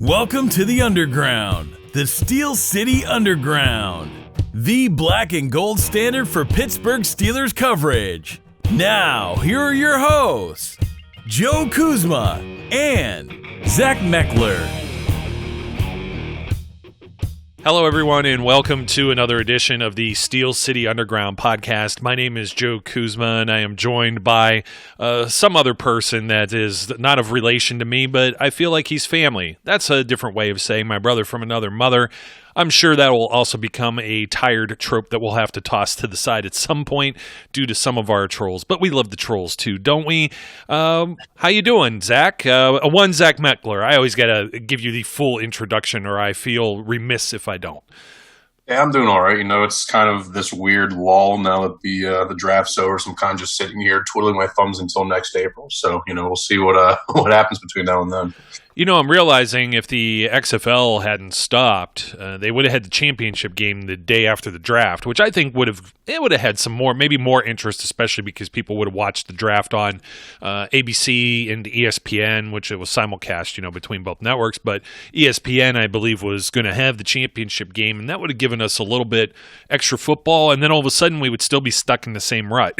Welcome to the Underground, the Steel City Underground, the black and gold standard for Pittsburgh Steelers coverage. Now, here are your hosts, Joe Kuzma and Zach Metkler. Hello, everyone, and welcome to another edition of the Steel City Underground podcast. My name is Joe Kuzma, and I am joined by some other person that is not of relation to me, but I feel like he's family. That's a different way of saying my brother from another mother. I'm sure that will also become a tired trope that we'll have to toss to the side at some point due to some of our trolls. But we love the trolls too, don't we? How you doing, Zach? Zach Metkler. I always got to give you the full introduction, or I feel remiss if I don't. Yeah, I'm doing all right. You know, it's kind of this weird lull now that the draft's over. So I'm kind of just sitting here twiddling my thumbs until next April. So, you know, we'll see what happens between now and then. You know, I'm realizing if the XFL hadn't stopped, they would have had the championship game the day after the draft, which I think would have had some maybe more interest, especially because people would have watched the draft on ABC and ESPN, which it was simulcast, between both networks. But ESPN, I believe, was going to have the championship game, and that would have given us a little bit extra football. And then all of a sudden, we would still be stuck in the same rut.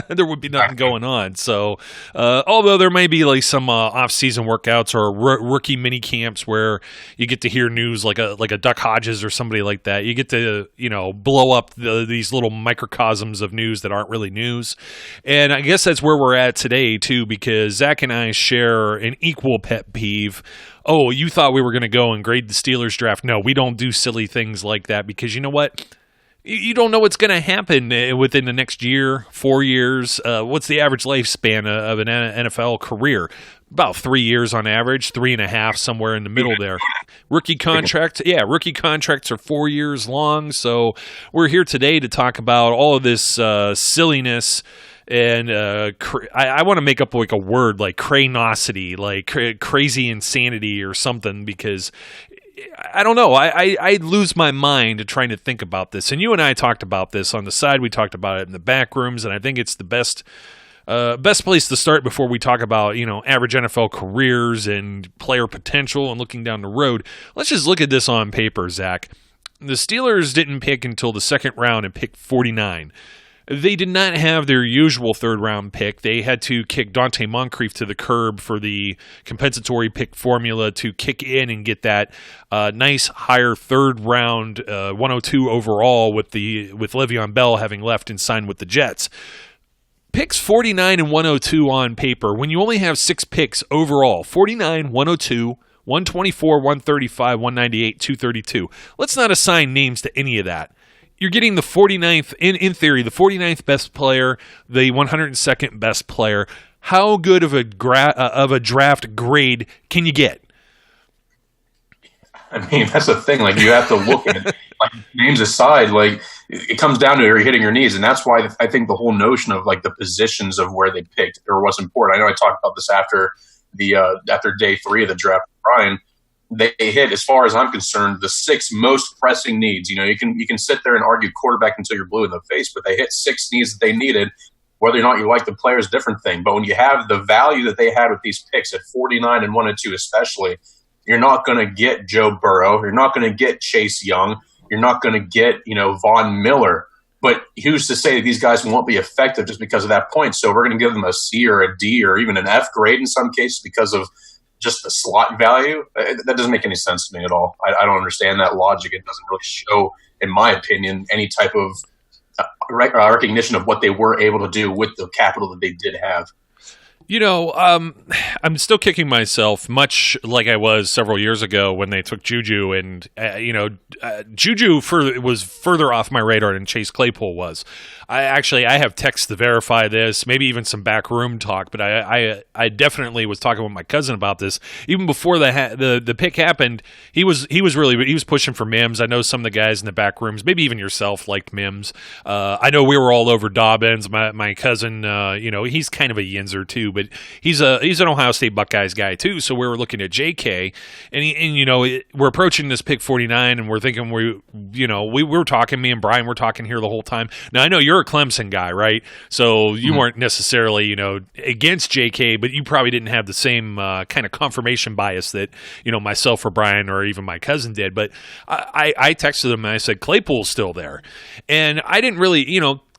There would be nothing going on. So, although there may be like some off-season workouts or rookie mini camps where you get to hear news like a Duck Hodges or somebody like that. You get to blow up these little microcosms of news that aren't really news. And I guess that's where we're at today too, because Zach and I share an equal pet peeve. Oh, you thought we were going to go and grade the Steelers draft? No, we don't do silly things like that, because you know what? You don't know what's going to happen within the next year, 4 years. What's the average lifespan of an NFL career? About 3 years on average, 3.5, somewhere in the middle there. Rookie contracts are 4 years long. So we're here today to talk about all of this silliness. And I want to make up like a word like cranosity, like crazy insanity or something, because I don't know. I lose my mind trying to think about this. And you and I talked about this on the side. We talked about it in the back rooms, and I think it's the best place to start before we talk about, average NFL careers and player potential and looking down the road. Let's just look at this on paper, Zach. The Steelers didn't pick until the second round and picked 49. They did not have their usual third-round pick. They had to kick Dante Moncrief to the curb for the compensatory pick formula to kick in and get that nice higher third-round 102 overall with Le'Veon Bell having left and signed with the Jets. Picks 49 and 102 on paper, when you only have 6 picks overall, 49, 102, 124, 135, 198, 232. Let's not assign names to any of that. You're getting the 49th, in theory, the 49th best player, the 102nd best player. How good of a draft grade can you get? I mean, that's the thing. Like, you have to look at it, like, names aside, like, it comes down to you're hitting your knees. And that's why I think the whole notion of, like, the positions of where they picked or what's important. I know I talked about this after day 3 of the draft, Brian. They hit, as far as I'm concerned, the 6 most pressing needs. You can sit there and argue quarterback until you're blue in the face, but they hit 6 needs that they needed. Whether or not you like the player is a different thing. But when you have the value that they had with these picks at 49 and 102 especially, you're not going to get Joe Burrow. You're not going to get Chase Young. You're not going to get, Von Miller. But who's to say that these guys won't be effective just because of that point? So we're going to give them a C or a D or even an F grade in some cases because of just the slot value. That doesn't make any sense to me at all. I don't understand that logic. It doesn't really show, in my opinion, any type of recognition of what they were able to do with the capital that they did have. I'm still kicking myself, much like I was several years ago when they took Juju, and Juju was further off my radar than Chase Claypool was. I have texts to verify this, maybe even some backroom talk, but I definitely was talking with my cousin about this even before the pick happened. He was pushing for Mims. I know some of the guys in the back rooms, maybe even yourself, liked Mims. I know we were all over Dobbins. My cousin, he's kind of a yinzer too, but he's an Ohio State Buckeyes guy too. So we were looking at J.K. and we're approaching this pick 49, and we're thinking we were talking. Me and Brian were talking here the whole time. Now I know you're a Clemson guy, right? So you weren't necessarily against J.K., but you probably didn't have the same kind of confirmation bias that myself or Brian or even my cousin did. But I texted him and I said Claypool's still there, and I didn't really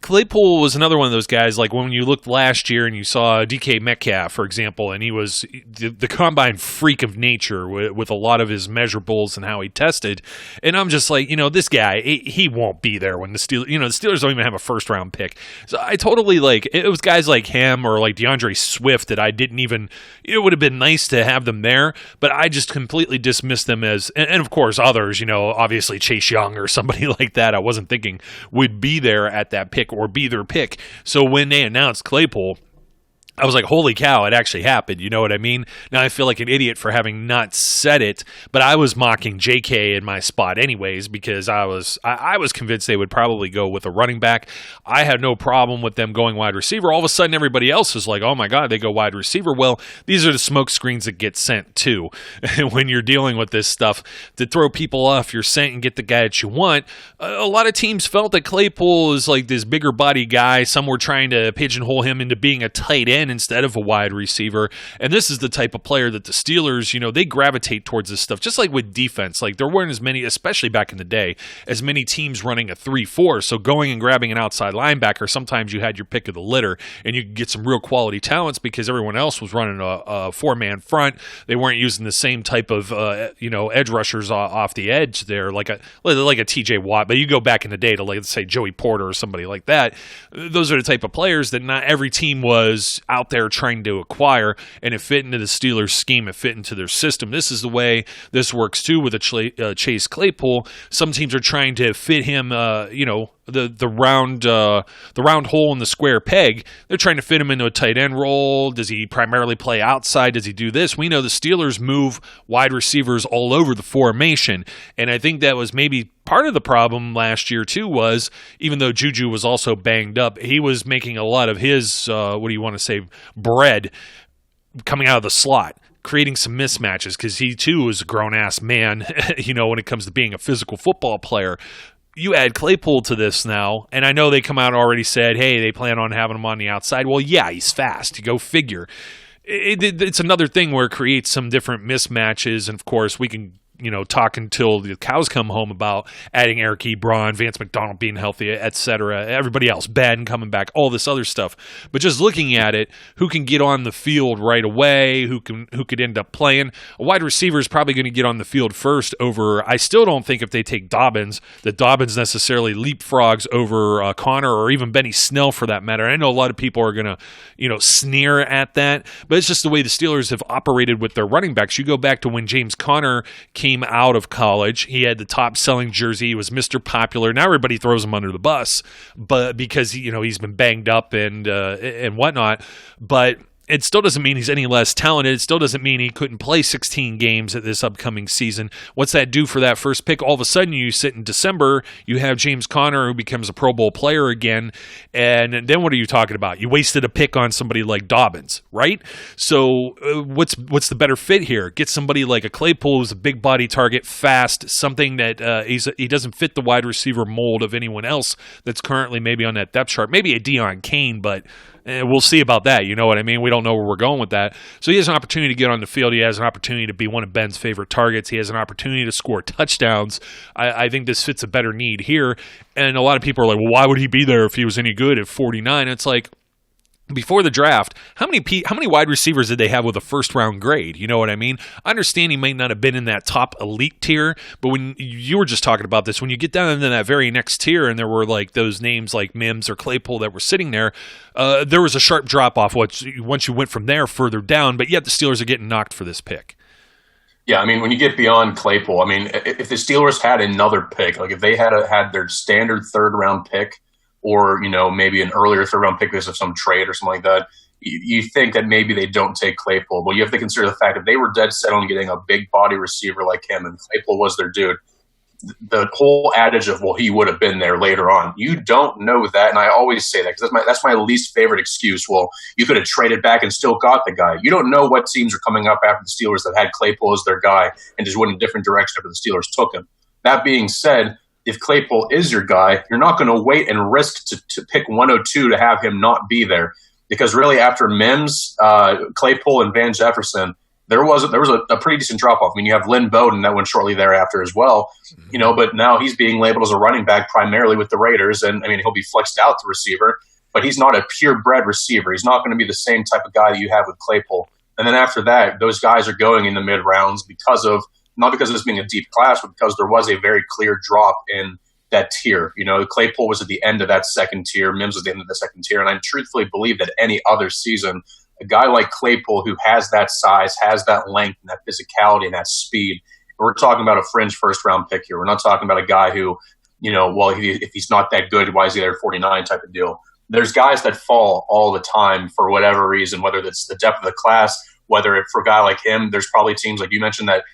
Claypool was another one of those guys, like when you looked last year and you saw DK Metcalf, for example, and he was the combine freak of nature with a lot of his measurables and how he tested. And I'm just like, this guy, he won't be there when the Steelers, the Steelers don't even have a first-round pick. So I totally it was guys like him or like DeAndre Swift that I didn't even, it would have been nice to have them there, but I just completely dismissed them as, and of course others, obviously Chase Young or somebody like that, I wasn't thinking would be there at that pick or be their pick. So when they announced Claypool, I was like, holy cow, it actually happened. You know what I mean? Now I feel like an idiot for having not said it, but I was mocking JK in my spot anyways because I was convinced they would probably go with a running back. I had no problem with them going wide receiver. All of a sudden, everybody else is like, oh my God, they go wide receiver. Well, these are the smoke screens that get sent too. When you're dealing with this stuff, to throw people off your scent and get the guy that you want, a lot of teams felt that Claypool is like this bigger body guy. Some were trying to pigeonhole him into being a tight end instead of a wide receiver. And this is the type of player that the Steelers, they gravitate towards this stuff. Just like with defense, like there weren't as many, especially back in the day, as many teams running a 3-4. So going and grabbing an outside linebacker, sometimes you had your pick of the litter and you could get some real quality talents because everyone else was running a four-man front. They weren't using the same type of, edge rushers off the edge there, like a TJ Watt. But you go back in the day to, let's say, Joey Porter or somebody like that. Those are the type of players that not every team was out there trying to acquire, and it fit into the Steelers' scheme, it fit into their system. This is the way this works too with a Chase Claypool. Some teams are trying to fit him, the round hole in the square peg. They're trying to fit him into a tight end role. Does he primarily play outside? Does he do this? We know the Steelers move wide receivers all over the formation, and I think that was maybe part of the problem last year too, was even though Juju was also banged up, he was making a lot of his, bread coming out of the slot, creating some mismatches because he too is a grown-ass man, when it comes to being a physical football player. You add Claypool to this now, and I know they come out and already said, hey, they plan on having him on the outside. Well, yeah, he's fast. You go figure. It's another thing where it creates some different mismatches, and of course we can talk until the cows come home about adding Eric Ebron, Vance McDonald being healthy, etc. Everybody else, Ben coming back, all this other stuff. But just looking at it, who can get on the field right away? Who could end up playing? A wide receiver is probably going to get on the field first over. I still don't think if they take Dobbins, that Dobbins necessarily leapfrogs over Connor or even Benny Snell for that matter. I know a lot of people are going to sneer at that, but it's just the way the Steelers have operated with their running backs. You go back to when James Conner came out of college. He had the top selling jersey. He was Mr. Popular. Now everybody throws him under the bus, but because he's been banged up and whatnot. But it still doesn't mean he's any less talented. It still doesn't mean he couldn't play 16 games at this upcoming season. What's that do for that first pick? All of a sudden, you sit in December, you have James Conner who becomes a Pro Bowl player again, and then what are you talking about? You wasted a pick on somebody like Dobbins, right? So what's the better fit here? Get somebody like a Claypool who's a big body target, fast, something that he doesn't fit the wide receiver mold of anyone else that's currently maybe on that depth chart. Maybe a Deion Kane, but we'll see about that. You know what I mean? We don't know where we're going with that. So he has an opportunity to get on the field. He has an opportunity to be one of Ben's favorite targets. He has an opportunity to score touchdowns. I think this fits a better need here. And a lot of people are like, well, why would he be there if he was any good at 49? It's like, before the draft, how many wide receivers did they have with a first-round grade? You know what I mean? I understand he might not have been in that top elite tier, but when you were just talking about this, when you get down into that very next tier and there were like those names like Mims or Claypool that were sitting there, there was a sharp drop-off once you went from there further down, but yet the Steelers are getting knocked for this pick. Yeah, I mean, when you get beyond Claypool, I mean, if the Steelers had another pick, like if they had their standard third-round pick, or, maybe an earlier third-round pick because of some trade or something like that, you think that maybe they don't take Claypool. But you have to consider the fact that they were dead set on getting a big body receiver like him, and Claypool was their dude. the whole adage of, well, he would have been there later on. You don't know that, and I always say that because that's my least favorite excuse. Well, you could have traded back and still got the guy. You don't know what teams are coming up after the Steelers that had Claypool as their guy and just went in a different direction after the Steelers took him. That being said, if Claypool is your guy, you're not going to wait and risk to pick 102 to have him not be there. Because really after Mims, Claypool, and Van Jefferson, there was a pretty decent drop-off. I mean, you have Lynn Bowden that went shortly thereafter as well, but now he's being labeled as a running back primarily with the Raiders, and I mean, he'll be flexed out to receiver, but he's not a purebred receiver. He's not going to be the same type of guy that you have with Claypool. And then after that, those guys are going in the mid-rounds not because of this being a deep class, but because there was a very clear drop in that tier. Claypool was at the end of that second tier, Mims was at the end of the second tier, and I truthfully believe that any other season, a guy like Claypool who has that size, has that length, and that physicality, and that speed. We're talking about a fringe first-round pick here. We're not talking about a guy who, if he's not that good, why is he there at 49 type of deal. There's guys that fall all the time for whatever reason, whether it's the depth of the class, whether for a guy like him, there's probably teams like you mentioned that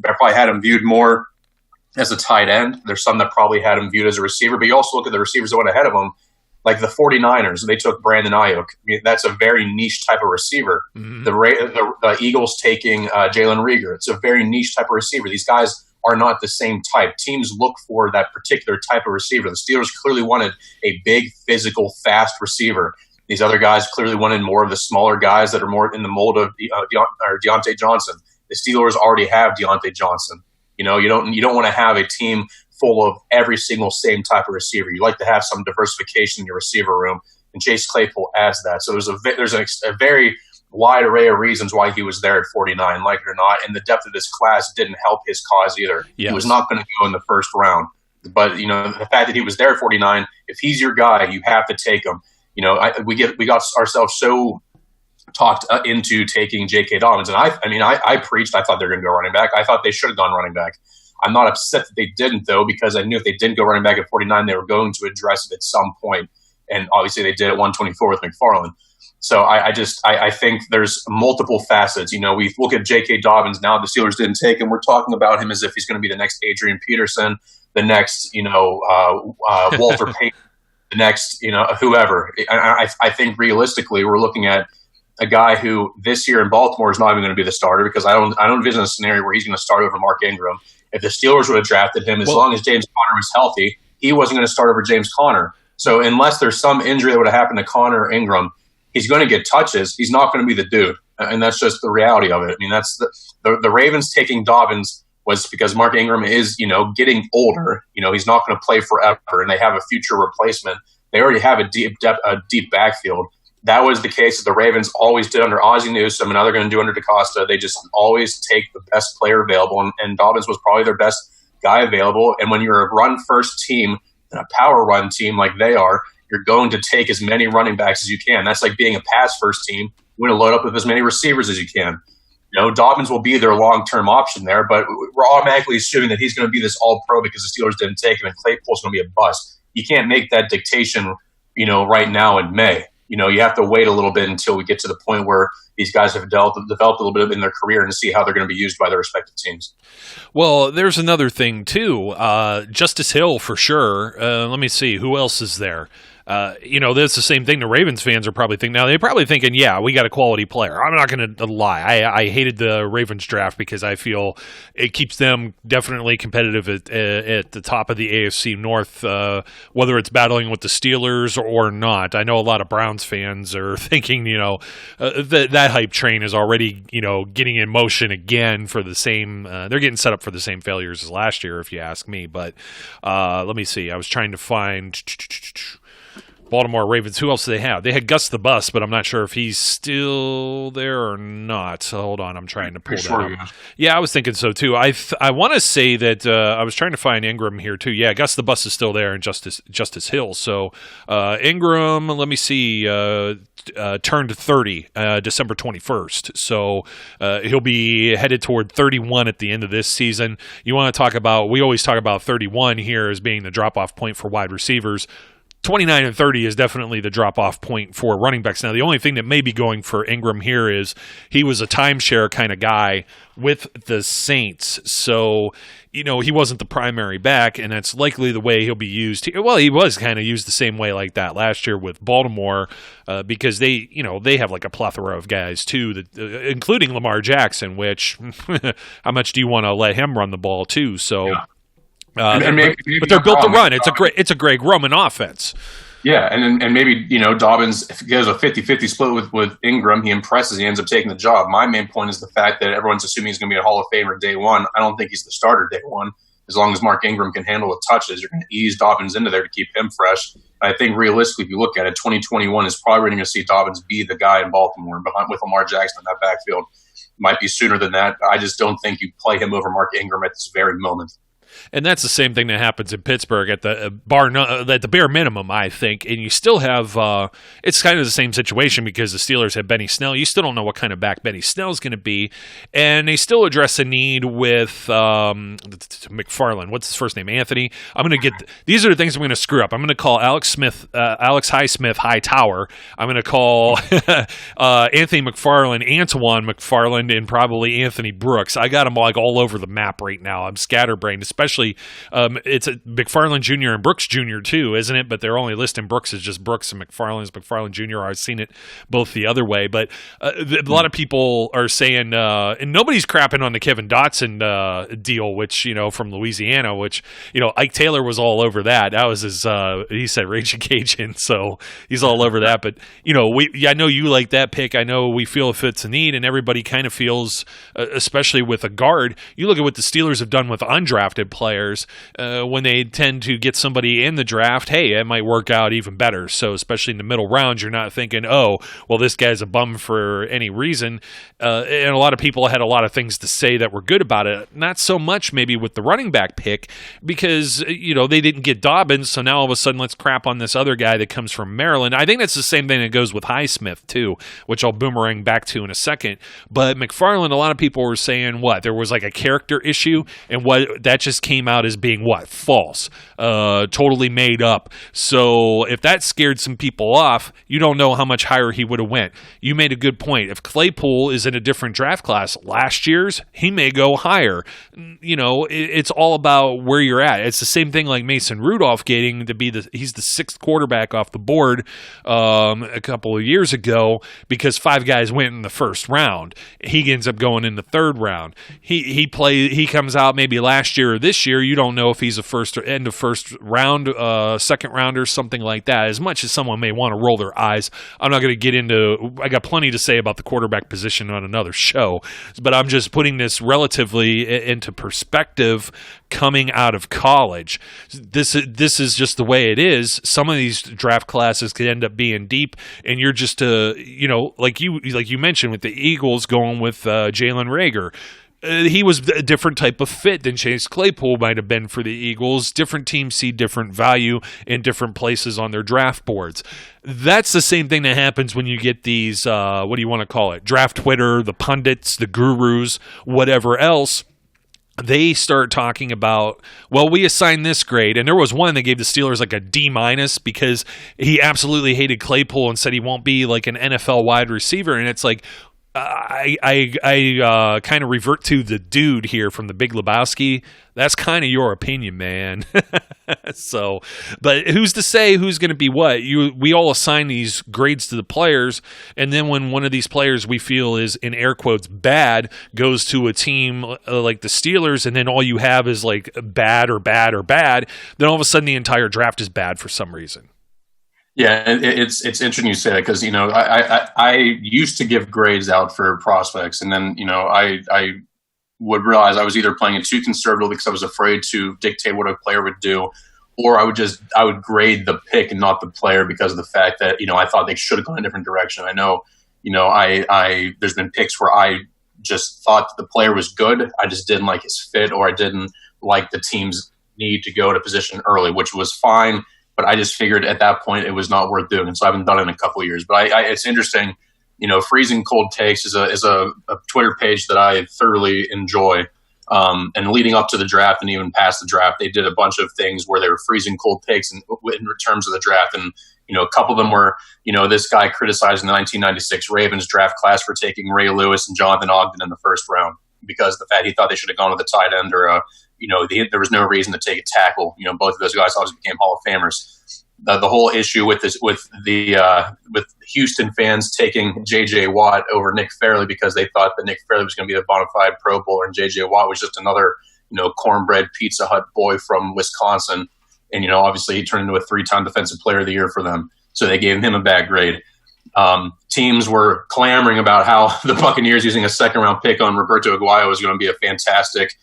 probably had him viewed more as a tight end. There's some that probably had him viewed as a receiver, but you also look at the receivers that went ahead of him. Like the 49ers, they took Brandon Ayuk. I mean, that's a very niche type of receiver. Mm-hmm. The Eagles taking Jalen Reagor. It's a very niche type of receiver. These guys are not the same type. Teams look for that particular type of receiver. The Steelers clearly wanted a big, physical, fast receiver. These other guys clearly wanted more of the smaller guys that are more in the mold of Deontay Johnson. The Steelers already have Deontay Johnson. You don't want to have a team full of every single same type of receiver. You like to have some diversification in your receiver room, and Chase Claypool adds that. So there's a very wide array of reasons why he was there at 49, like it or not, and the depth of this class didn't help his cause either. Yes. He was not going to go in the first round. But, the fact that he was there at 49, if he's your guy, you have to take him. We got ourselves so talked into taking J.K. Dobbins, and I preached. I thought they were going to go running back. I thought they should have gone running back. I'm not upset that they didn't, though, because I knew if they didn't go running back at 49, they were going to address it at some point. And obviously they did at 124 with McFarland. So I think there's multiple facets. We look at J.K. Dobbins now. The Steelers didn't take him. We're talking about him as if he's going to be the next Adrian Peterson, the next, Walter Payton, the next, whoever. I think realistically we're looking at a guy who this year in Baltimore is not even going to be the starter, because I don't envision a scenario where he's going to start over Mark Ingram. If the Steelers would have drafted him, as long as James Conner was healthy, he wasn't going to start over James Conner. So unless there's some injury that would have happened to Conner or Ingram, he's going to get touches. He's not going to be the dude. And that's just the reality of it. I mean, that's the Ravens taking Dobbins was because Mark Ingram is, getting older. He's not going to play forever, and they have a future replacement. They already have a deep backfield. That was the case that the Ravens always did under Ozzie Newsome, and now they're going to do under DaCosta. They just always take the best player available, and Dobbins was probably their best guy available. And when you're a run-first team and a power run team like they are, you're going to take as many running backs as you can. That's like being a pass-first team. You want to load up with as many receivers as you can. Dobbins will be their long-term option there, but we're automatically assuming that he's going to be this all-pro because the Steelers didn't take him, and Claypool's going to be a bust. You can't make that dictation, right now in May. You have to wait a little bit until we get to the point where these guys have developed a little bit in their career and see how they're going to be used by their respective teams. Well, there's another thing, too. Justice Hill, for sure. Let me see. Who else is there? That's the same thing the Ravens fans are probably thinking. Now, they're probably thinking, yeah, we got a quality player. I'm not going to lie. I hated the Ravens draft because I feel it keeps them definitely competitive at the top of the AFC North, whether it's battling with the Steelers or not. I know a lot of Browns fans are thinking, that hype train is already, getting in motion again for the same they're getting set up for the same failures as last year, if you ask me. But let me see. I was trying to find Baltimore Ravens. Who else do they have? They had Gus the Bus, but I'm not sure if he's still there or not. So hold on, I'm trying to pull that up. Yeah, I was thinking so too. I want to say that I was trying to find Ingram here too. Yeah, Gus the Bus is still there, and Justice Hill. So Ingram, let me see, turned 30 December 21st. So he'll be headed toward 31 at the end of this season. You want to talk about? We always talk about 31 here as being the drop-off point for wide receivers. 29 and 30 is definitely the drop-off point for running backs. Now, the only thing that may be going for Ingram here is he was a timeshare kind of guy with the Saints. So, he wasn't the primary back, and that's likely the way he'll be used. Well, he was kind of used the same way like that last year with Baltimore because they have like a plethora of guys too, that, including Lamar Jackson, which how much do you want to let him run the ball too? So. Yeah. But they're built to run. It's a Greg Roman offense. Yeah, and maybe Dobbins, if he goes a 50-50 split with Ingram, he impresses. He ends up taking the job. My main point is the fact that everyone's assuming he's going to be a Hall of Famer day one. I don't think he's the starter day one. As long as Mark Ingram can handle the touches, you're going to ease Dobbins into there to keep him fresh. I think realistically, if you look at it, 2021 is probably going to see Dobbins be the guy in Baltimore with Lamar Jackson in that backfield. Might be sooner than that. I just don't think you play him over Mark Ingram at this very moment. And that's the same thing that happens in Pittsburgh at the bare minimum, I think. And you still have it's kind of the same situation because the Steelers have Benny Snell. You still don't know what kind of back Benny Snell's going to be, and they still address a need with McFarland. What's his first name? Anthony. These are the things I'm going to screw up. I'm going to call Alex Highsmith Hightower. I'm going to call Anthony McFarland Antoine McFarland, and probably Anthony Brooks. I got them like all over the map right now. I'm scatterbrained, especially it's a McFarland Jr. and Brooks Jr. too, isn't it? But they're only listing Brooks as just Brooks and McFarland as McFarland Jr. I've seen it both the other way. But a lot of people are saying, and nobody's crapping on the Kevin Dotson deal, which, from Louisiana, which, Ike Taylor was all over that. That was his, he said Raging Cajun, so he's all over that. But, I know you like that pick. I know we feel if it's a need, and everybody kind of feels, especially with a guard, you look at what the Steelers have done with undrafted players when they tend to get somebody in the draft. Hey, it might work out even better. So especially in the middle rounds, you're not thinking, oh, well, this guy's a bum for any reason. And a lot of people had a lot of things to say that were good about it. Not so much maybe with the running back pick because they didn't get Dobbins. So now all of a sudden let's crap on this other guy that comes from Maryland. I think that's the same thing that goes with Highsmith too, which I'll boomerang back to in a second. But McFarland, a lot of people were saying there was like a character issue, and that just came out as being false, totally made up. So if that scared some people off, you don't know how much higher he would have went. You made a good point. If Claypool is in a different draft class, last year's, he may go higher. It's all about where you're at. It's the same thing like Mason Rudolph getting to be he's the sixth quarterback off the board a couple of years ago because 5 guys went in the first round. He ends up going in the third round. He comes out maybe last year or this year. You don't know if he's a first or end of first round, second rounder, something like that. As much as someone may want to roll their eyes, I'm not going to get into. I got plenty to say about the quarterback position on another show, but I'm just putting this relatively into perspective. Coming out of college, this is just the way it is. Some of these draft classes could end up being deep, and you're just like you mentioned with the Eagles going with Jalen Reagor. He was a different type of fit than Chase Claypool might have been for the Eagles. Different teams see different value in different places on their draft boards. That's the same thing that happens when you get these, what do you want to call it, draft Twitter, the pundits, the gurus, whatever else. They start talking about, well, we assigned this grade, and there was one that gave the Steelers like a D- because he absolutely hated Claypool and said he won't be like an NFL wide receiver, and it's like, I kind of revert to the dude here from The Big Lebowski. That's kind of your opinion, man. So, but who's to say who's going to be what? We all assign these grades to the players, and then when one of these players we feel is, in air quotes, bad, goes to a team like the Steelers, and then all you have is like bad or bad or bad, then all of a sudden the entire draft is bad for some reason. Yeah, it's interesting you say that because I used to give grades out for prospects, and then I would realize I was either playing it too conservatively because I was afraid to dictate what a player would do, or I would grade the pick and not the player because of the fact that I thought they should have gone a different direction. I know there's been picks where I just thought that the player was good, I just didn't like his fit, or I didn't like the team's need to go to position early, which was fine. But I just figured at that point it was not worth doing, and so I haven't done it in a couple of years. But it's interesting, Freezing Cold Takes is a Twitter page that I thoroughly enjoy. And leading up to the draft and even past the draft, they did a bunch of things where they were freezing cold takes in terms of the draft. And, a couple of them were, this guy criticizing the 1996 Ravens draft class for taking Ray Lewis and Jonathan Ogden in the first round because the fact he thought they should have gone with the tight end or, there was no reason to take a tackle. Both of those guys obviously became Hall of Famers. The whole issue with Houston fans taking J.J. Watt over Nick Fairley because they thought that Nick Fairley was going to be a bona fide Pro Bowler and J.J. Watt was just another, cornbread Pizza Hut boy from Wisconsin. And, obviously he turned into a 3-time Defensive Player of the Year for them. So they gave him a bad grade. Teams were clamoring about how the Buccaneers using a second-round pick on Roberto Aguayo was going to be a fantastic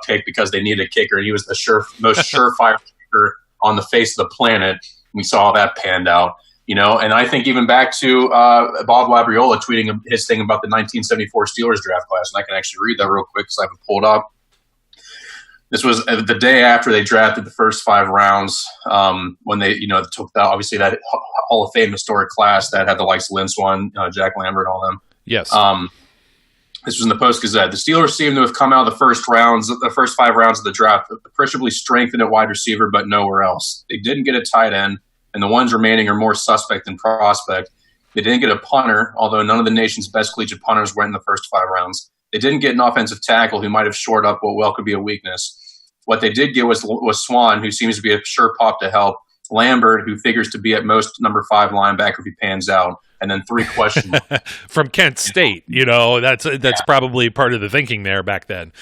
pick because they needed a kicker. And he was the most surefire kicker on the face of the planet. We saw how that panned out. And I think even back to Bob Labriola tweeting his thing about the 1974 Steelers draft class, and I can actually read that real quick because I have it pulled up. This was the day after they drafted the first 5 rounds when they, took obviously that Hall of Fame historic class that had the likes of Lynn Swann, Jack Lambert, all them. Yes. This was in the Post-Gazette. The Steelers seem to have come out of the first 5 rounds of the draft, appreciably strengthened at wide receiver, but nowhere else. They didn't get a tight end, and the ones remaining are more suspect than prospect. They didn't get a punter, although none of the nation's best collegiate punters went in the first 5 rounds. They didn't get an offensive tackle who might have shored up what well could be a weakness. What they did get was Swann, who seems to be a sure pop to help, Lambert, who figures to be at most number 5 linebacker if he pans out, and then 3 questions. From Kent State, that's probably part of the thinking there back then.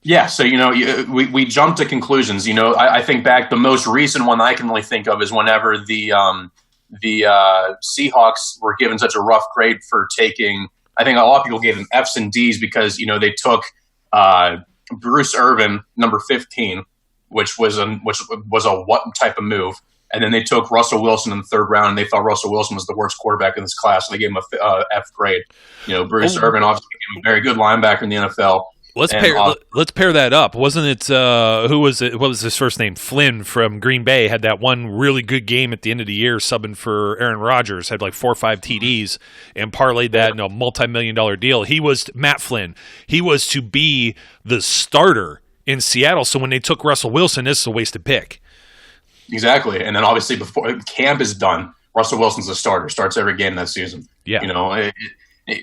Yeah, so, we jumped to conclusions. I think back, the most recent one I can really think of is whenever the Seahawks were given such a rough grade for taking – I think a lot of people gave them F's and D's because, they took Bruce Irvin, number 15, which was a what type of move. And then they took Russell Wilson in the 3rd round, and they thought Russell Wilson was the worst quarterback in this class, so they gave him a F grade. Bruce Irvin obviously became a very good linebacker in the NFL. Let's pair that up. Wasn't it who was it? What was his first name? Flynn from Green Bay had that one really good game at the end of the year, subbing for Aaron Rodgers. Had like 4 or 5 TDs and parlayed that in a multi-million-dollar deal. He was Matt Flynn. He was to be the starter in Seattle. So when they took Russell Wilson, this is a wasted pick. Exactly, and then obviously before camp is done, Russell Wilson's the starter. Starts every game that season. Yeah,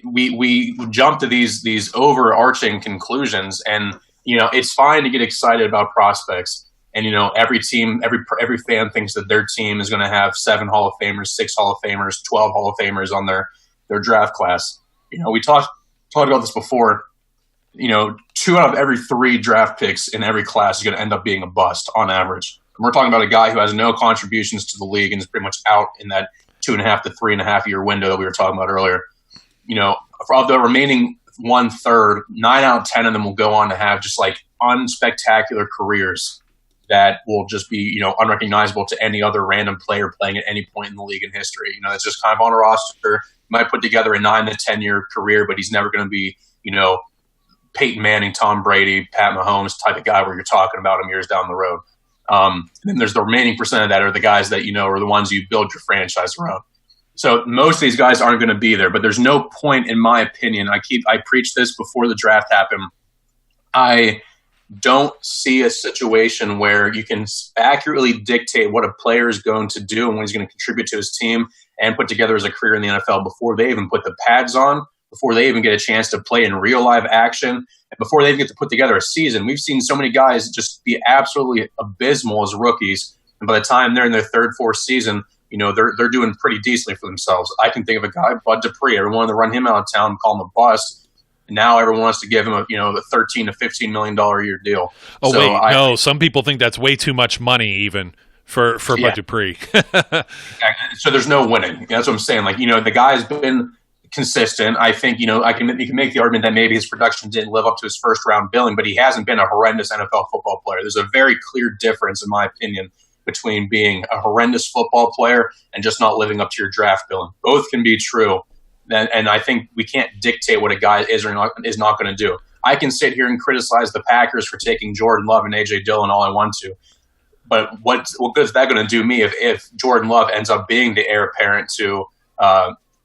we jump to these overarching conclusions, and it's fine to get excited about prospects. And every team, every fan thinks that their team is going to have 7 Hall of Famers, 6 Hall of Famers, 12 Hall of Famers on their draft class. We talked about this before. 2 out of every 3 draft picks in every class is going to end up being a bust on average. And we're talking about a guy who has no contributions to the league and is pretty much out in that 2.5 to 3.5 year window that we were talking about earlier. For the remaining 1/3, 9 out of 10 of them will go on to have just like unspectacular careers that will just be, unrecognizable to any other random player playing at any point in the league in history. It's just kind of on a roster. Might put together a 9 to 10 year career, but he's never going to be, Peyton Manning, Tom Brady, Pat Mahomes type of guy where you're talking about him years down the road. And then there's the remaining percent of that are the guys that, are the ones you build your franchise around. So most of these guys aren't going to be there, but there's no point, in my opinion. I preached this before the draft happened. I don't see a situation where you can accurately dictate what a player is going to do and what he's going to contribute to his team and put together as a career in the NFL before they even put the pads on, before they even get a chance to play in real live action, and before they even get to put together a season. We've seen so many guys just be absolutely abysmal as rookies, and by the time they're in their 3rd, 4th season, they're doing pretty decently for themselves. I can think of a guy, Bud Dupree. Everyone wanted to run him out of town, call him a bust. And now everyone wants to give him a $13 to $15 million a year deal. Oh, so no. Some people think that's way too much money even for Bud Dupree. So there's no winning. That's what I'm saying. The guy's been consistent. I think, you can make the argument that maybe his production didn't live up to his 1st round billing, but he hasn't been a horrendous NFL football player. There's a very clear difference, in my opinion, between being a horrendous football player and just not living up to your draft billing. Both can be true. And I think we can't dictate what a guy is or is not going to do. I can sit here and criticize the Packers for taking Jordan Love and A.J. Dillon all I want to. But what good is that going to do me if Jordan Love ends up being the heir apparent to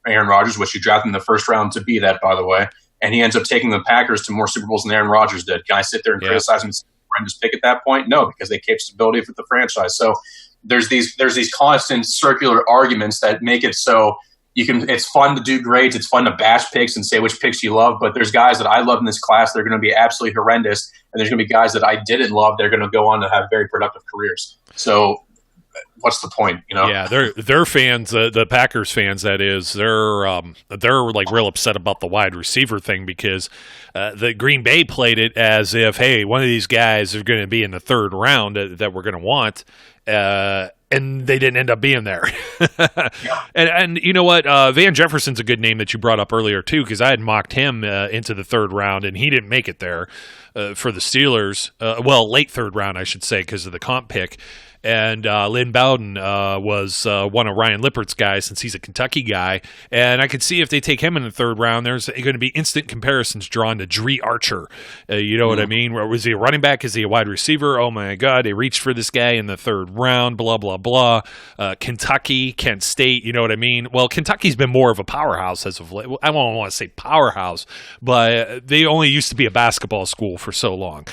Aaron Rodgers, which you drafted in the 1st round to be that, by the way, and he ends up taking the Packers to more Super Bowls than Aaron Rodgers did. Can I sit there and criticize him and say horrendous pick at that point? No, because they kept stability for the franchise. So there's these constant circular arguments that make it so it's fun to do grades, it's fun to bash picks and say which picks you love, but there's guys that I love in this class that are going to be absolutely horrendous, and there's going to be guys that I didn't love that are going to go on to have very productive careers. So what's the point, Yeah, they're fans, the Packers fans, that is, they're like real upset about the wide receiver thing because the Green Bay played it as if, hey, one of these guys is going to be in the third round that we're going to want, and they didn't end up being there. And you know what? Van Jefferson's a good name that you brought up earlier too, because I had mocked him into the third round, and he didn't make it there for the Steelers. Late third round, I should say, because of the comp pick. And Lynn Bowden was one of Ryan Lippert's guys, since he's a Kentucky guy. And I could see if they take him in the third round, there's going to be instant comparisons drawn to Dree Archer. You know what I mean? Was he a running back? Is he a wide receiver? Oh, my God. They reached for this guy in the third round, blah, blah, blah. Kentucky, Kent State, you know what I mean? Well, Kentucky's been more of a powerhouse as of late. I don't want to say powerhouse, but they only used to be a basketball school for so long.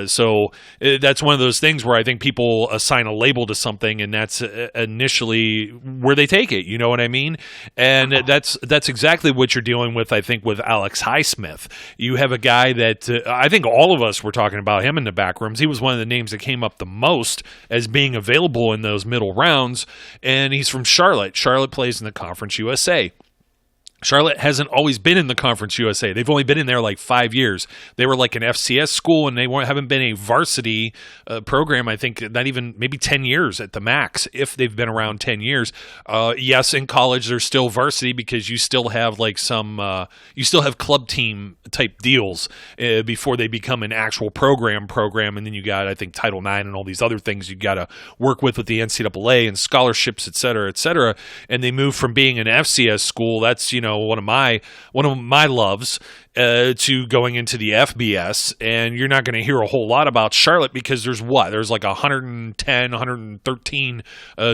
So that's one of those things where I think people assign a label to something, and that's initially where they take it. You know what I mean? And that's exactly what you're dealing with, I think, with Alex Highsmith. You have a guy that I think all of us were talking about him in the back rooms. He was one of the names that came up the most as being available in those middle rounds, and he's from Charlotte. Charlotte plays in the Conference USA. Charlotte hasn't always been in the Conference USA. They've only been in there like 5 years. They were like an FCS school, and they haven't been a varsity program, I think, not even maybe 10 years at the max, if they've been around 10 years. Yes, in college, they're still varsity because you still have like you still have club team type deals before they become an actual program, and then you got, I think, Title IX and all these other things you got to work with the NCAA and scholarships, et cetera, and they move from being an FCS school, that's, one of my loves, to going into the FBS, and you're not going to hear a whole lot about Charlotte because there's like 110, 113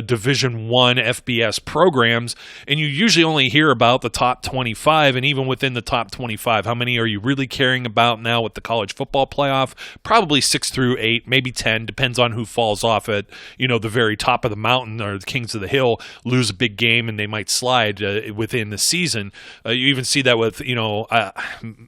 Division I FBS programs, and you usually only hear about the top 25, and even within the top 25, how many are you really caring about now with the college football playoff? Probably 6 through 8, maybe 10, depends on who falls off at, the very top of the mountain, or the Kings of the Hill lose a big game and they might slide within the season. You even see that with,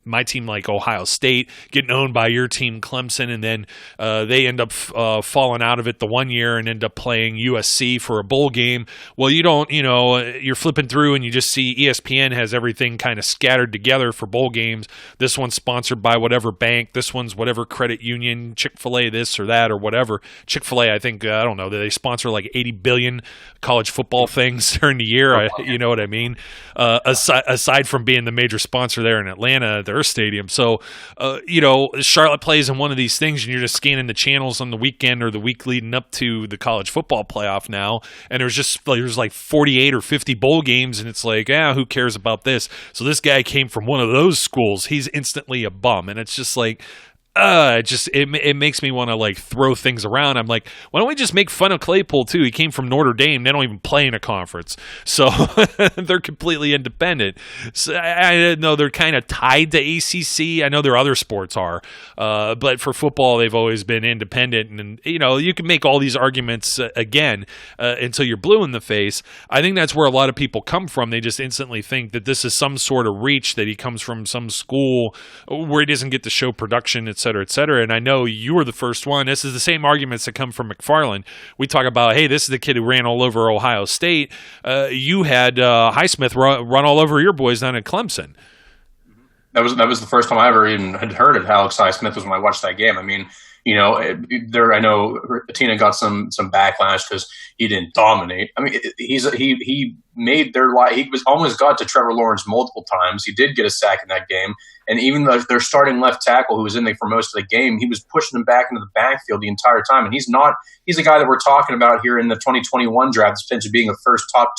my team like Ohio State getting owned by your team Clemson, and then they end up falling out of it the one year and end up playing USC for a bowl game. Well, you don't, you're flipping through and you just see ESPN has everything kind of scattered together for bowl games. This one's sponsored by whatever bank, this one's whatever credit union, Chick-fil-A this or that or whatever. Chick-fil-A, I think, I don't know, they sponsor like 80 billion college football things during the year. You know what I mean? Aside from being the major sponsor there in Atlanta, their stadium. So, Charlotte plays in one of these things, and you're just scanning the channels on the weekend or the week leading up to the college football playoff now, and there's like 48 or 50 bowl games, and it's like, who cares about this? So this guy came from one of those schools. He's instantly a bum, and it's just like, it makes me want to like throw things around. I'm like, why don't we just make fun of Claypool too? He came from Notre Dame. They don't even play in a conference, so they're completely independent. So I know they're kind of tied to ACC. I know their other sports are, but for football, they've always been independent. And you can make all these arguments again until you're blue in the face. I think that's where a lot of people come from. They just instantly think that this is some sort of reach, that he comes from some school where he doesn't get to show production, et cetera, et cetera. And I know you were the first one. This is the same arguments that come from McFarland. We talk about, hey, this is the kid who ran all over Ohio State. You had Highsmith run all over your boys down at Clemson. That was the first time I ever even had heard of Alex Highsmith was when I watched that game. I mean, I know Tina got some backlash because he didn't dominate. I mean, he made their life. He was almost got to Trevor Lawrence multiple times. He did get a sack in that game, and even though their starting left tackle, who was in there for most of the game, he was pushing them back into the backfield the entire time. And he's a guy that we're talking about here in the 2021 draft, potentially being a first top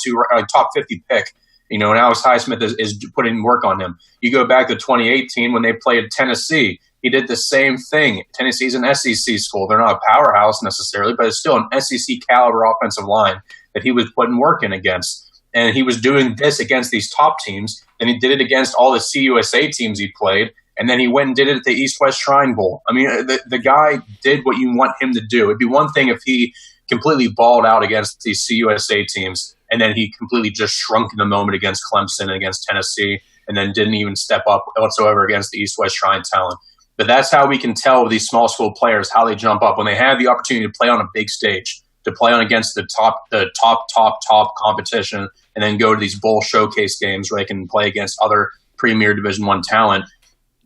50 pick. And Alex Highsmith is putting work on him. You go back to 2018 when they played Tennessee. He did the same thing. Tennessee's an SEC school. They're not a powerhouse necessarily, but it's still an SEC caliber offensive line that he was putting work in against. And he was doing this against these top teams. Then he did it against all the CUSA teams he played. And then he went and did it at the East-West Shrine Bowl. I mean, the guy did what you want him to do. It'd be one thing if he completely balled out against these CUSA teams, and then he completely just shrunk in the moment against Clemson and against Tennessee, and then didn't even step up whatsoever against the East-West Shrine talent. But that's how we can tell with these small school players how they jump up when they have the opportunity to play on a big stage, to play on against the top competition, and then go to these bowl showcase games where they can play against other premier Division I talent.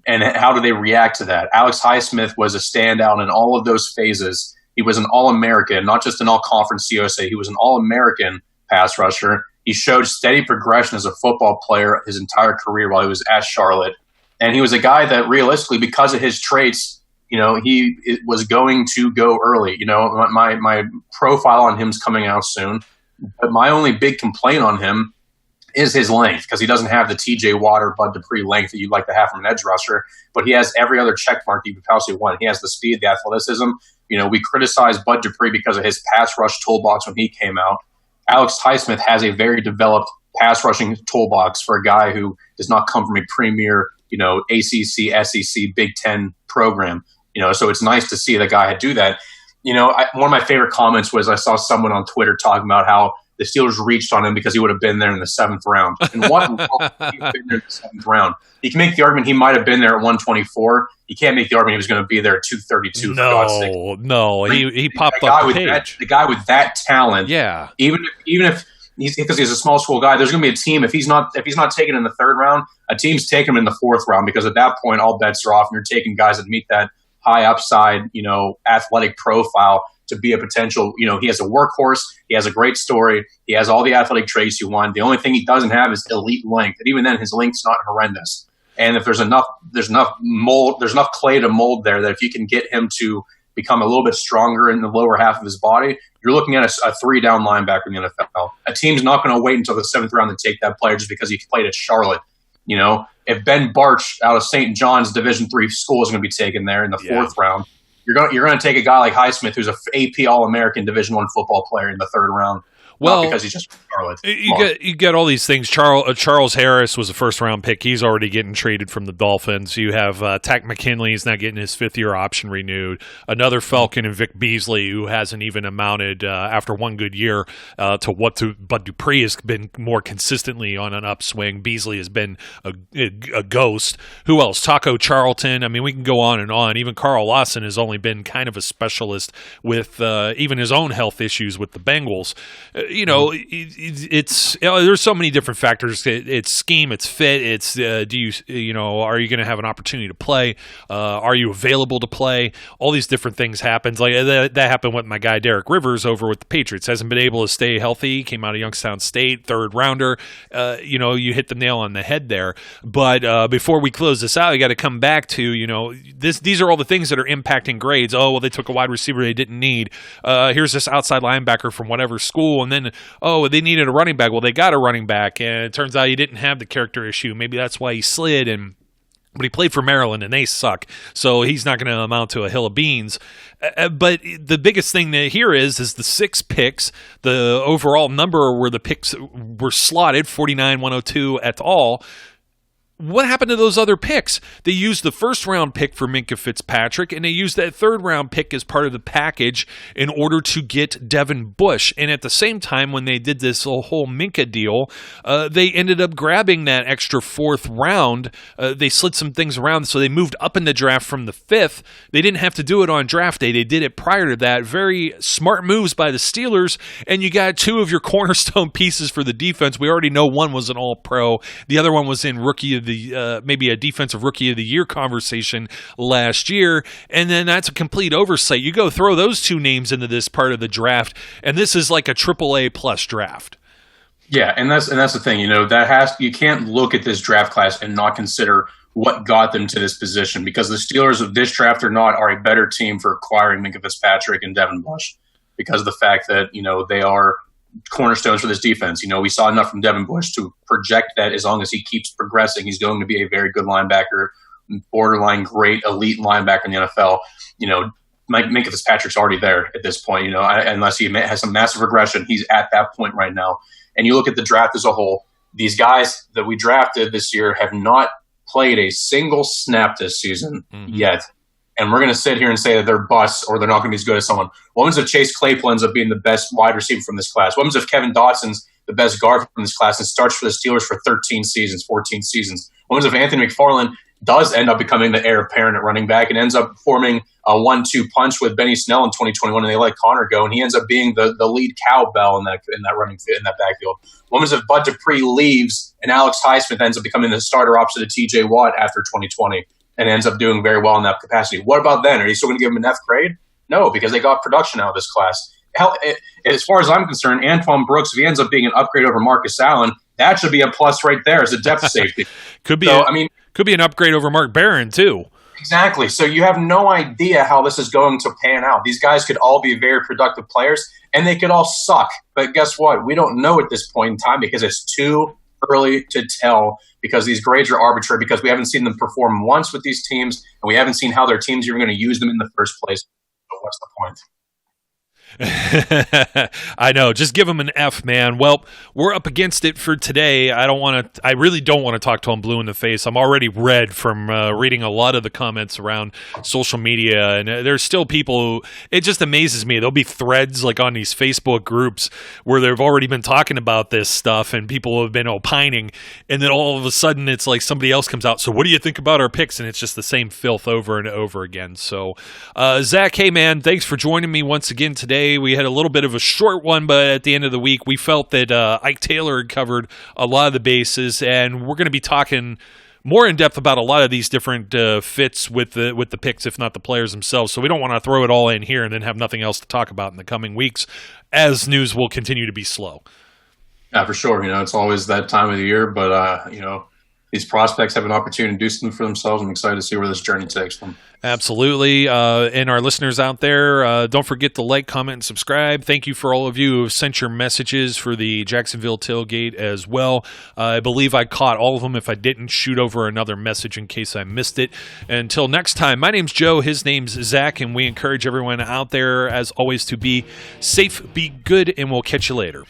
And how do they react to that? Alex Highsmith was a standout in all of those phases. He was an All-American, not just an All-Conference CUSA. He was an All-American pass rusher. He showed steady progression as a football player his entire career while he was at Charlotte. And he was a guy that realistically, because of his traits, he was going to go early. My profile on him is coming out soon. But my only big complaint on him is his length, because he doesn't have the TJ Watt or Bud Dupree length that you'd like to have from an edge rusher, but he has every other check mark you could possibly want. He has the speed, the athleticism. We criticized Bud Dupree because of his pass rush toolbox when he came out. Alex Highsmith has a very developed pass rushing toolbox for a guy who does not come from a premier, ACC, SEC, Big Ten program. So it's nice to see the guy do that. One of my favorite comments was I saw someone on Twitter talking about how the Steelers reached on him because he would have been there in the 7th round. And what in the world would he have been there in the 7th round? You can make the argument he might have been there at 124. You can't make the argument he was going to be there at 232. No, he popped up the page. The guy with that talent. Yeah. Even if because he's a small school guy, there's going to be a team. If he's not taken in the 3rd round, a team's taking him in the 4th round, because at that point all bets are off, and you're taking guys that meet that high upside, athletic profile to be a potential. He has a workhorse. He has a great story. He has all the athletic traits you want. The only thing he doesn't have is elite length. And even then, his length's not horrendous. And if there's enough clay to mold there, that if you can get him to become a little bit stronger in the lower half of his body, you're looking at a 3-down linebacker in the NFL. A team's not going to wait until the 7th round to take that player just because he played at Charlotte. If Ben Barch out of St. John's Division III school is going to be taken there in the 4th round, you're going to take a guy like Highsmith, who's a AP All-American Division I football player, in the 3rd round. Well, not because he's just Charlotte. You get all these things. Charles Harris was a 1st-round pick. He's already getting traded from the Dolphins. You have Tack McKinley is now getting his 5th-year option renewed. Another Falcon, and Vic Beasley, who hasn't even amounted after one good year to what Bud Dupree has been more consistently on an upswing. Beasley has been a ghost. Who else? Taco Charlton. I mean, we can go on and on. Even Carl Lawson has only been kind of a specialist with even his own health issues with the Bengals. There's so many different factors. It's scheme, it's fit, it's are you going to have an opportunity to play? Are you available to play? All these different things happen. Like that happened with my guy Derek Rivers over with the Patriots. Hasn't been able to stay healthy. Came out of Youngstown State, 3rd rounder. You hit the nail on the head there. But before we close this out, you got to come back to these are all the things that are impacting grades. Oh well, they took a wide receiver they didn't need. Here's this outside linebacker from whatever school, and then they needed a running back. Well, they got a running back, and it turns out he didn't have the character issue. Maybe that's why he slid, but he played for Maryland, and they suck, so he's not going to amount to a hill of beans. But the biggest thing here is the 6 picks, the overall number where the picks were slotted, 49, 102 et al. What happened to those other picks? They used the 1st-round pick for Minkah Fitzpatrick, and they used that 3rd-round pick as part of the package in order to get Devin Bush. And at the same time, when they did this whole Minkah deal, they ended up grabbing that extra 4th round. They slid some things around, so they moved up in the draft from the 5th. They didn't have to do it on draft day. They did it prior to that. Very smart moves by the Steelers, and you got 2 of your cornerstone pieces for the defense. We already know one was an All-Pro. The other one was in maybe a defensive rookie of the year conversation last year, and then that's a complete oversight. You go throw those 2 names into this part of the draft, and this is like a AAA plus draft. Yeah, and that's the thing. You can't look at this draft class and not consider what got them to this position, because the Steelers of this draft or not are a better team for acquiring Minkah Fitzpatrick and Devin Bush, because of the fact that they are cornerstones for this defense. We saw enough from Devin Bush to project that as long as he keeps progressing, he's going to be a very good linebacker, borderline great elite linebacker in the NFL. Minkah Fitzpatrick's already there at this point. Unless he has some massive regression, he's at that point right now. and you look at the draft as a whole, these guys that we drafted this year have not played a single snap this season yet. And we're going to sit here and say that they're busts or they're not going to be as good as someone. What happens if Chase Claypool ends up being the best wide receiver from this class? What happens if Kevin Dotson's the best guard from this class and starts for the Steelers for 13 seasons, 14 seasons? What happens if Anthony McFarland does end up becoming the heir apparent at running back and ends up forming a 1-2 punch with Benny Snell in 2021 and they let Connor go and he ends up being the lead cowbell in that backfield? What happens if Bud Dupree leaves and Alex Highsmith ends up becoming the starter opposite of TJ Watt after 2020 and ends up doing very well in that capacity? What about then? Are you still going to give him an F grade? No, because they got production out of this class. Hell, as far as I'm concerned, Antoine Brooks, if he ends up being an upgrade over Marcus Allen, that should be a plus right there as a depth safety. Could be an upgrade over Mark Barron too. Exactly. So you have no idea how this is going to pan out. These guys could all be very productive players, and they could all suck. But guess what? We don't know at this point in time because it's too early to tell, because these grades are arbitrary, because we haven't seen them perform once with these teams, and we haven't seen how their teams are going to use them in the first place. So what's the point? I know. Just give him an F, man. Well, we're up against it for today. I really don't want to talk to him blue in the face. I'm already red from reading a lot of the comments around social media, and there's still people who, it just amazes me. There'll be threads like on these Facebook groups where they've already been talking about this stuff and people have been opining, and then all of a sudden it's like somebody else comes out. So what do you think about our picks? And it's just the same filth over and over again. So Zach, hey man, thanks for joining me once again today. We had a little bit of a short one, but at the end of the week, we felt that Ike Taylor had covered a lot of the bases, and we're going to be talking more in depth about a lot of these different fits with the picks, if not the players themselves. So we don't want to throw it all in here and then have nothing else to talk about in the coming weeks, as news will continue to be slow. Yeah, for sure. It's always that time of the year, but these prospects have an opportunity to do something for themselves. I'm excited to see where this journey takes them. Absolutely. And our listeners out there, don't forget to like, comment, and subscribe. Thank you for all of you who have sent your messages for the Jacksonville tailgate as well. I believe I caught all of them. If I didn't, shoot over another message in case I missed it. Until next time, my name's Joe. His name's Zach, and we encourage everyone out there, as always, to be safe, be good, and we'll catch you later.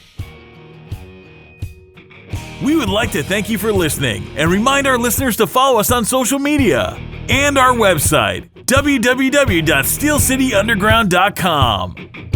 We would like to thank you for listening and remind our listeners to follow us on social media and our website, www.steelcityunderground.com.